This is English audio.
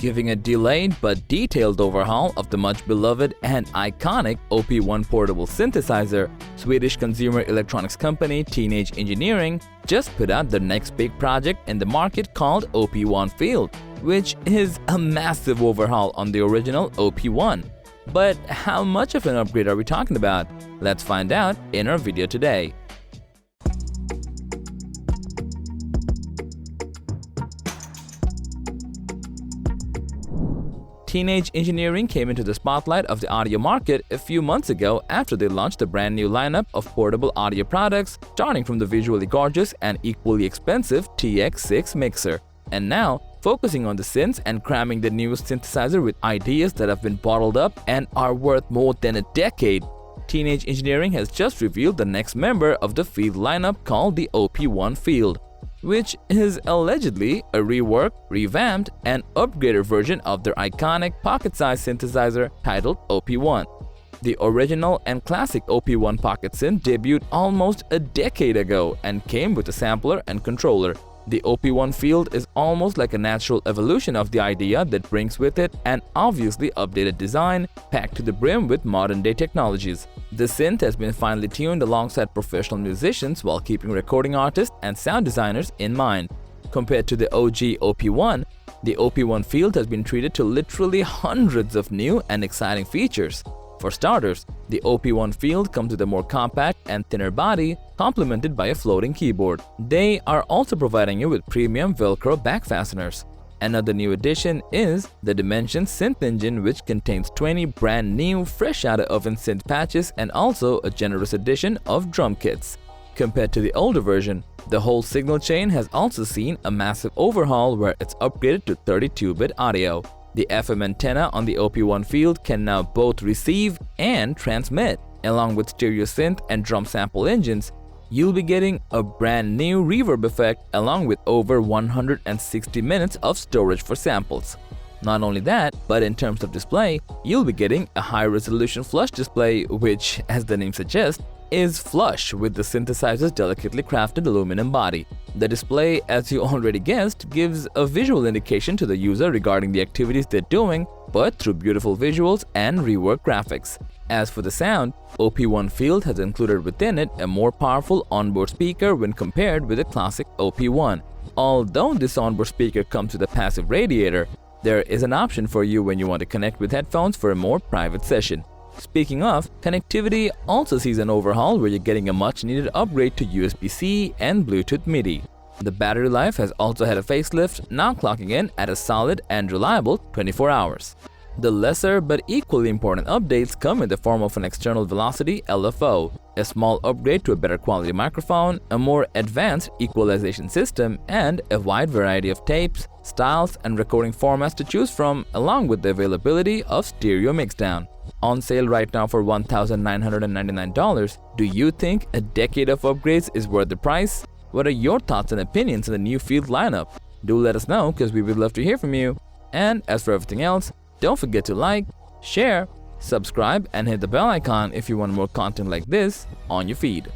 giving a delayed but detailed overhaul of the much beloved and iconic OP-1 portable synthesizer, Swedish consumer electronics company Teenage Engineering just put out the next big project in the market called OP-1 Field, which is a massive overhaul on the original OP-1. But how much of an upgrade are we talking about? Let's find out in our video today. Teenage Engineering came into the spotlight of the audio market a few months ago after they launched a brand new lineup of portable audio products, starting from the visually gorgeous and equally expensive TX6 mixer. And now, focusing on the synths and cramming the newest synthesizer with ideas that have been bottled up and are worth more than a decade, Teenage Engineering has just revealed the next member of the Field lineup called the OP-1 Field, which is allegedly a reworked, revamped, and upgraded version of their iconic pocket-sized synthesizer titled OP-1. The original and classic OP-1 pocket synth debuted almost a decade ago and came with a sampler and controller. The OP-1 Field is almost like a natural evolution of the idea that brings with it an obviously updated design packed to the brim with modern-day technologies. The synth has been finely tuned alongside professional musicians while keeping recording artists and sound designers in mind. Compared to the OG OP-1, the OP-1 Field has been treated to literally hundreds of new and exciting features. For starters, the OP-1 Field comes with a more compact and thinner body, complemented by a floating keyboard. They are also providing you with premium Velcro back fasteners. Another new addition is the Dimension Synth engine, which contains 20 brand new, fresh out of oven synth patches and also a generous addition of drum kits. Compared to the older version, the whole signal chain has also seen a massive overhaul where it's upgraded to 32-bit audio. The FM antenna on the OP-1 Field can now both receive and transmit. Along with stereo synth and drum sample engines, you'll be getting a brand new reverb effect along with over 160 minutes of storage for samples. Not only that, but in terms of display, you'll be getting a high-resolution flush display which, as the name suggests, is flush with the synthesizer's delicately crafted aluminum body. The display, as you already guessed, gives a visual indication to the user regarding the activities they're doing, but through beautiful visuals and reworked graphics. As for the sound, OP-1 Field has included within it a more powerful onboard speaker when compared with the classic OP-1. Although this onboard speaker comes with a passive radiator, there is an option for you when you want to connect with headphones for a more private session. Speaking of, connectivity also sees an overhaul where you're getting a much-needed upgrade to USB-C and Bluetooth MIDI. The battery life has also had a facelift, now clocking in at a solid and reliable 24 hours. The lesser but equally important updates come in the form of an external velocity LFO, a small upgrade to a better quality microphone, a more advanced equalization system, and a wide variety of tapes, styles, and recording formats to choose from, along with the availability of stereo mixdown. On sale right now for $1,999. Do you think a decade of upgrades is worth the price? What are your thoughts and opinions on the new Field lineup? Do let us know because we would love to hear from you. And as for everything else, don't forget to like, share, subscribe, and hit the bell icon if you want more content like this on your feed.